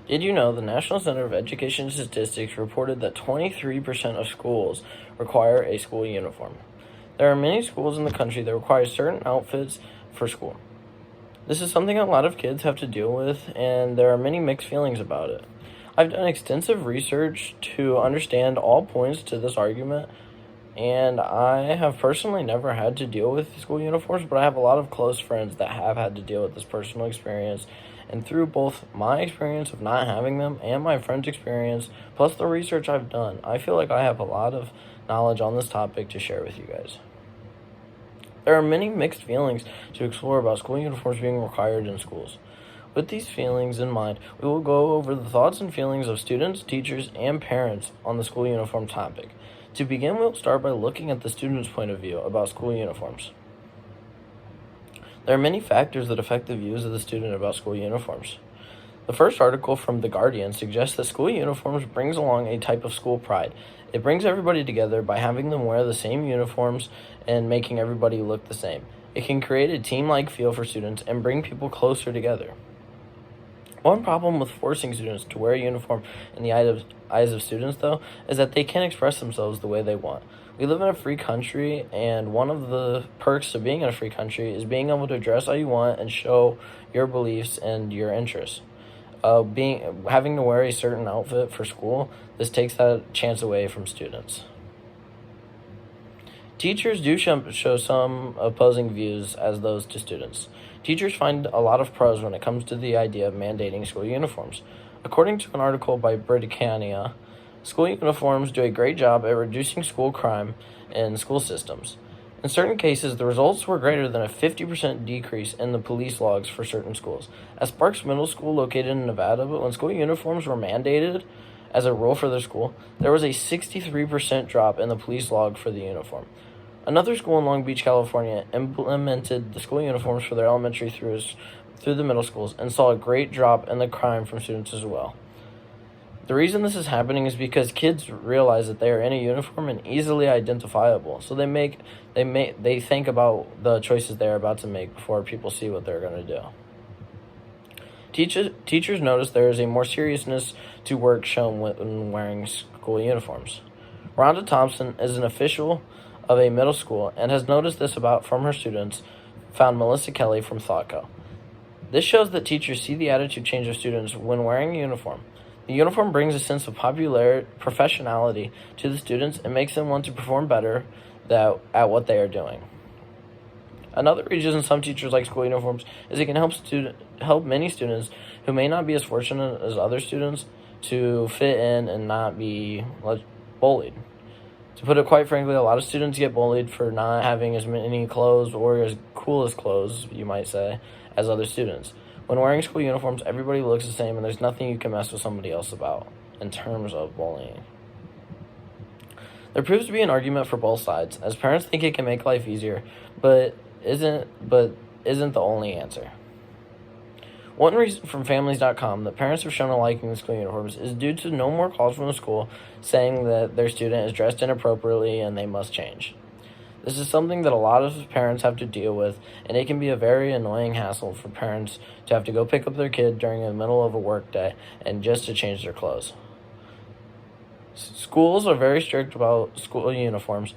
Did you know the National Center of Education Statistics reported that 23% of schools require a school uniform? There are many schools in the country that require certain outfits for school. This is something a lot of kids have to deal with, and there are many mixed feelings about it. I've done extensive research to understand all points to this argument, and I have personally never had to deal with school uniforms, but I have a lot of close friends that have had to deal with this personal experience. And through both my experience of not having them and my friends' experience, plus the research I've done, I feel like I have a lot of knowledge on this topic to share with you guys. There are many mixed feelings to explore about school uniforms being required in schools. With these feelings in mind, we will go over the thoughts and feelings of students, teachers, and parents on the school uniform topic. To begin, we'll start by looking at the student's point of view about school uniforms. There are many factors that affect the views of the student about school uniforms. The first article from The Guardian suggests that school uniforms brings along a type of school pride. It brings everybody together by having them wear the same uniforms and making everybody look the same. It can create a team-like feel for students and bring people closer together. One problem with forcing students to wear a uniform in the eyes of students, though, is that they can't express themselves the way they want. We live in a free country, and one of the perks of being in a free country is being able to dress how you want and show your beliefs and your interests. Having to wear a certain outfit for school, this takes that chance away from students. Teachers do show some opposing views as those to students. Teachers find a lot of pros when it comes to the idea of mandating school uniforms. According to an article by Britannia, school uniforms do a great job at reducing school crime in school systems. In certain cases, the results were greater than a 50% decrease in the police logs for certain schools. At Sparks Middle School, located in Nevada, when school uniforms were mandated as a rule for their school, there was a 63% drop in the police log for the uniform. Another school in Long Beach, California, implemented the school uniforms for their elementary through the middle schools and saw a great drop in the crime from students as well. The reason this is happening is because kids realize that they are in a uniform and easily identifiable, so they think about the choices they're about to make before people see what they're going to do. Teachers notice there is a more seriousness to work shown when wearing school uniforms. Rhonda Thompson is an official of a middle school and has noticed this from her students, found Melissa Kelly from ThoughtCo. This shows that teachers see the attitude change of students when wearing a uniform. The uniform brings a sense of professionality to the students and makes them want to perform better at what they are doing. Another reason some teachers like school uniforms is it can help many students who may not be as fortunate as other students to fit in and not be bullied. To put it quite frankly, a lot of students get bullied for not having as many clothes or as cool as clothes, you might say, as other students. When wearing school uniforms, everybody looks the same, and there's nothing you can mess with somebody else about in terms of bullying. There proves to be an argument for both sides, as parents think it can make life easier, but isn't the only answer. One reason from Families.com that parents have shown a liking to school uniforms is due to no more calls from the school saying that their student is dressed inappropriately and they must change. This is something that a lot of parents have to deal with, and it can be a very annoying hassle for parents to have to go pick up their kid during the middle of a work day and just to change their clothes. Schools are very strict about school uniforms,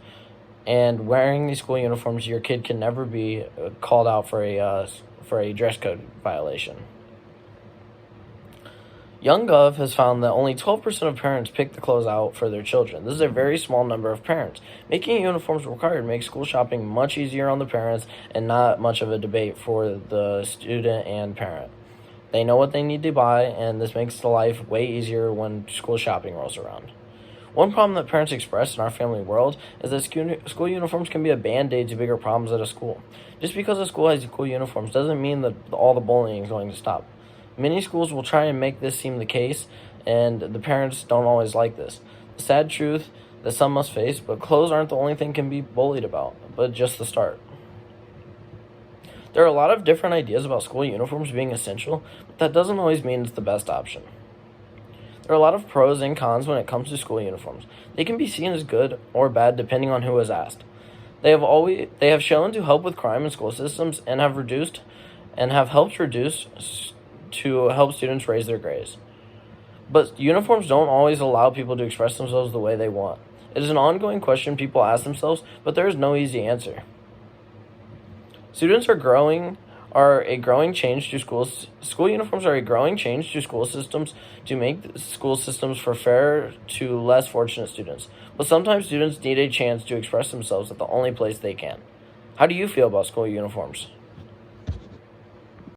and wearing these school uniforms, your kid can never be called out for a dress code violation. YoungGov has found that only 12% of parents pick the clothes out for their children. This is a very small number of parents. Making uniforms required makes school shopping much easier on the parents and not much of a debate for the student and parent. They know what they need to buy, and this makes the life way easier when school shopping rolls around. One problem that parents express in our family world is that school uniforms can be a band-aid to bigger problems at a school. Just because a school has school uniforms doesn't mean that all the bullying is going to stop. Many schools will try and make this seem the case, and the parents don't always like this. The sad truth that some must face, but clothes aren't the only thing can be bullied about, but just the start. There are a lot of different ideas about school uniforms being essential, but that doesn't always mean it's the best option. There are a lot of pros and cons when it comes to school uniforms. They can be seen as good or bad depending on who is asked. They have shown to help with crime in school systems and have helped reduce to help students raise their grades. But uniforms don't always allow people to express themselves the way they want. It is an ongoing question people ask themselves, but there is no easy answer. Students are a growing change to schools. School uniforms are a growing change to school systems to make school systems for fair to less fortunate students. But sometimes students need a chance to express themselves at the only place they can. How do you feel about school uniforms?